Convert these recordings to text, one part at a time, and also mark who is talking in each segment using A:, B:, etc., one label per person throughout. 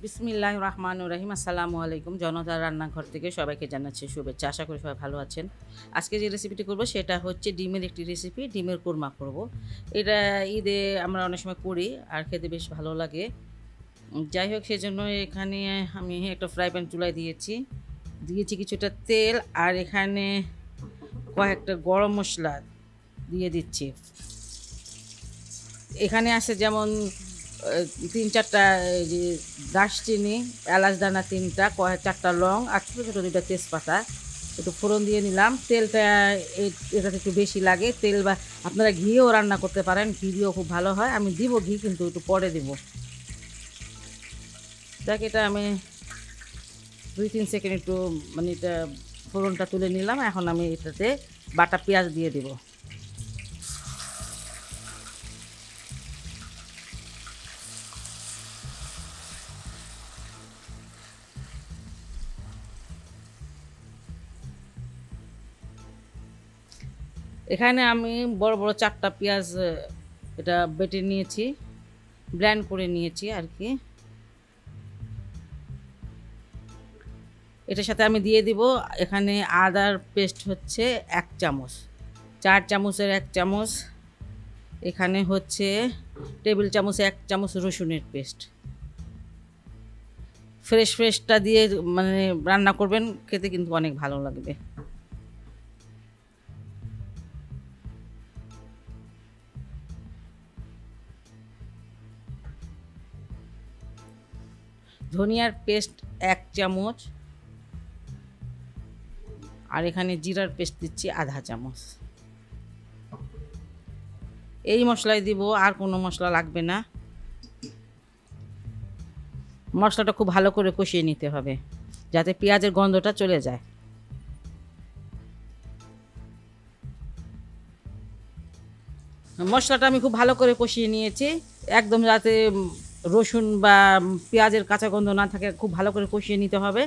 A: বিসমিল্লাহির রহমানির রহিম। আসসালামু আলাইকুম। জনতার রান্নাঘর থেকে সবাইকে জানাচ্ছি শুভেচ্ছা। আশা করি সবাই ভালো আছেন। আজকে যে রেসিপিটি করব সেটা হচ্ছে ডিমের একটি রেসিপি, ডিমের কোরমা করব। এটা ঈদে আমরা অনেক সময় করি আর খেতে বেশ ভালো লাগে। যাই হোক, সেজন্য এখানে আমি একটা ফ্রাই প্যান চুলায় দিয়েছি কিছুটা তেল, আর এখানে কয়েকটা গরম মশলা দিয়ে দিচ্ছি। এখানে আছে যেমন 3-4টা দারচিনি, এলাচ দানা 3টা, 4টা লং আর ছোটো ছোটো 2টা তেজপাতা একটু ফোড়ন দিয়ে নিলাম। তেলটা এটাতে একটু বেশি লাগে তেল, বা আপনারা ঘিও রান্না করতে পারেন, ঘি দিয়েও খুব ভালো হয়। আমি দিব ঘি, কিন্তু একটু পরে দেব। দেখ, এটা আমি 2-3 সেকেন্ড একটু এটা ফোড়নটা তুলে নিলাম। এখন আমি এটাতে বাটা পেঁয়াজ দিয়ে দেব। এখানে আমি বড় বড় 4টা পেঁয়াজ এটা বেটে নিয়েছি, ব্লেন্ড করে নিয়েছি আর কি। এটার সাথে আমি দিয়ে দিব এখানে আদার পেস্ট হচ্ছে 1 চামচ, 4 চামচের 1 চামচ। এখানে হচ্ছে টেবিল চামচে 1 চামচ রসুনের পেস্ট। ফ্রেশটা দিয়ে রান্না করবেন, খেতে কিন্তু অনেক ভালো লাগবে। ধনিয়ার পেস্ট 1 চামচ, আর এখানে জিরার পেস্ট দিচ্ছি 1/2 চামচ। এই মশলাই দিব, আর কোনো মশলা লাগবে না। মশলাটা খুব ভালো করে কষিয়ে নিতে হবে যাতে পেঁয়াজের গন্ধটা চলে যায়। মশলাটা আমি খুব ভালো করে কষিয়ে নিয়েছি, একদম যাতে রসুন বা পেঁয়াজের কাঁচা গন্ধ না থাকে, খুব ভালো করে কষিয়ে নিতে হবে।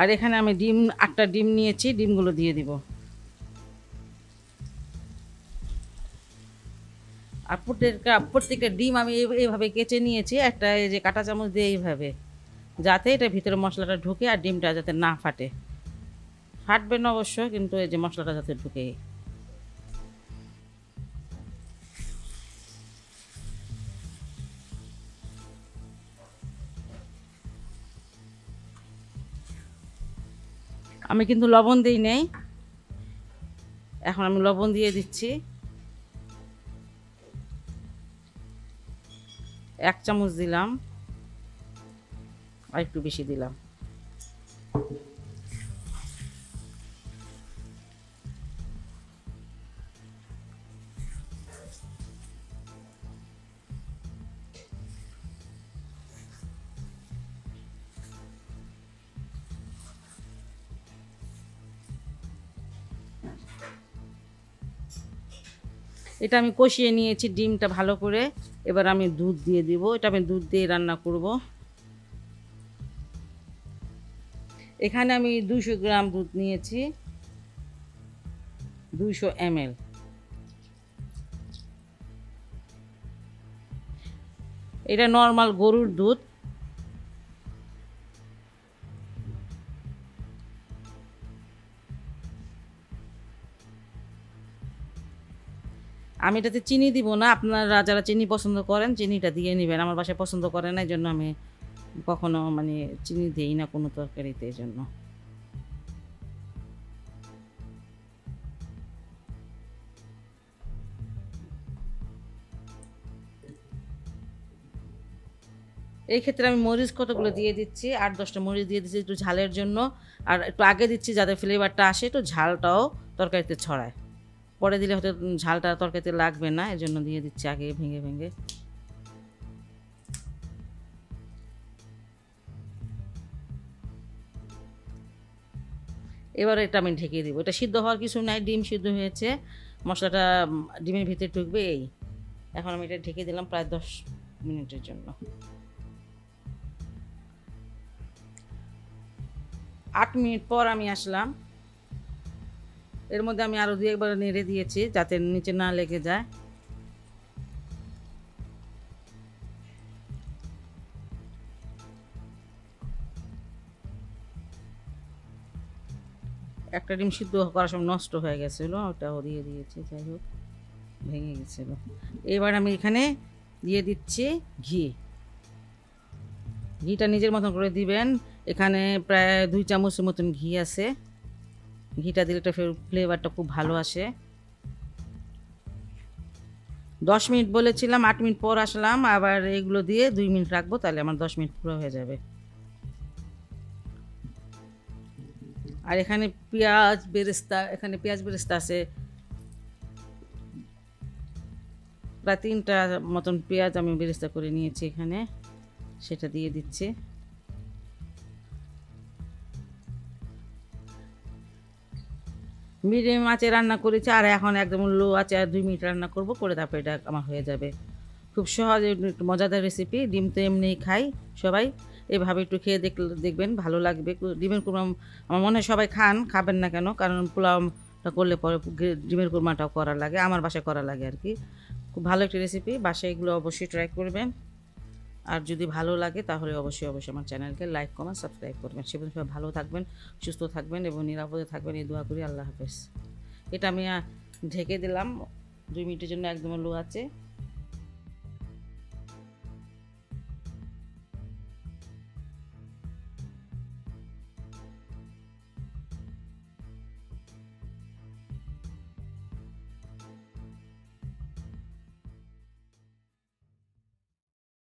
A: আর এখানে আমি 8টা ডিম নিয়েছি, ডিমগুলো দিয়ে দিব। আর প্রত্যেকটা ডিম আমি এইভাবে কেচে নিয়েছি, একটা এই যে কাঁটা চামচ দিয়ে এইভাবে, যাতে এটা ভিতরে মশলাটা ঢুকে আর ডিমটা যাতে না ফাটবে না অবশ্য, কিন্তু এই যে মশলাটা যাতে ঢুকে। আমি কিন্তু লবণ দিই নেই, এখন আমি লবণ দিয়ে দিচ্ছি। 1 চামচ দিলাম, আর একটু বেশি দিলাম। এটা আমি কষিয়ে নিয়েছি ডিমটা ভালো করে। এবার আমি দুধ দিয়ে দিব, এটা আমি দুধ দিয়ে রান্না করব। এখানে আমি 200 গ্রাম দুধ নিয়েছি, 200 ml। এটা নর্মাল গরুর দুধ। আমি এটাতে চিনি দিব না, আপনারা যারা চিনি পছন্দ করেন চিনিটা দিয়ে নেবেন। আমার বাসায় পছন্দ করে না, এই জন্য আমি কখনো চিনি দিই না কোনো তরকারিতে, এই জন্য। এই ক্ষেত্রে আমি মরিচ কতগুলো দিয়ে দিচ্ছি, 8-10টা মরিচ দিয়ে দিচ্ছি একটু ঝালের জন্য। আর একটু আগে দিচ্ছি যাতে ফ্লেভারটা আসে, একটু ঝালটাও তরকারিতে ছড়ায়। পরে দিলে হয়তো ঝালটা তরকারিতে লাগবে না, এই জন্য দিয়ে দিচ্ছি আগে ভেঙে ভেঙে। এবার এটা আমি ঢেকে দিব। এটা সিদ্ধ হওয়ার কিছু নাই, ডিম সিদ্ধ হয়েছে, মশলাটা ডিমের ভিতরে ঢুকবে এই। এখন আমি এটা ঢেকে দিলাম প্রায় 10 মিনিটের জন্য। 8 মিনিট পর আমি আসলাম। এর মধ্যে আমি আরও 2-একবার নেড়ে দিয়েছি যাতে নিচে না লেগে যায়। একটা ডিম সিদ্ধ করার সময় নষ্ট হয়ে গেছিলো, ওটাও দিয়ে দিয়েছি, যাই হোক ভেঙে গেছিলো। এবার আমি এখানে দিয়ে দিচ্ছি ঘি। ঘিটা নিজের মতন করে দিবেন। এখানে প্রায় 2 চামচের মতন ঘি আছে। ঘিটা দিলে একটা ফ্লেভারটা খুব ভালো আসে। 10 মিনিট বলেছিলাম, 8 মিনিট পর আসলাম, আবার এগুলো দিয়ে 2 মিনিট রাখবো, তাহলে আমার 10 মিনিট পুরো হয়ে যাবে। আর এখানে পেঁয়াজ বেরেস্তা আছে প্রায় 3টা মতন পেঁয়াজ আমি বেরেস্তা করে নিয়েছি এখানে, সেটা দিয়ে দিচ্ছি। মিডিয়াম আঁচে রান্না করেছি, আর এখন একদম লো আঁচে আর 2 মিনিট রান্না করব, করে তারপর এটা আমার হয়ে যাবে। খুব সহজে মজাদার রেসিপি। ডিম তো এমনিই খাই সবাই, এভাবে একটু খেয়ে দেখবেন, ভালো লাগবে। ডিমের কুরমা আমার মনে হয় সবাই খাবেন না কেন, কারণ পোলাওটা করলে পরে ডিমের কুরমাটাও করা লাগে, আমার বাসায় করা লাগে আর কি। খুব ভালো একটি রেসিপি, বাসায় এগুলো অবশ্যই ট্রাই করবেন। আর যদি ভালো লাগে তাহলে অবশ্যই আমার চ্যানেলকে লাইক কমেন্ট সাবস্ক্রাইব করবেন। সে পর্যন্ত সবাই ভালো থাকবেন, সুস্থ থাকবেন এবং নিরাপদে থাকবেন, এই দোয়া করি। আল্লাহ হাফেজ। এটা আমি ঢেকে দিলাম 2 মিনিটের জন্য, একদম লো আছে।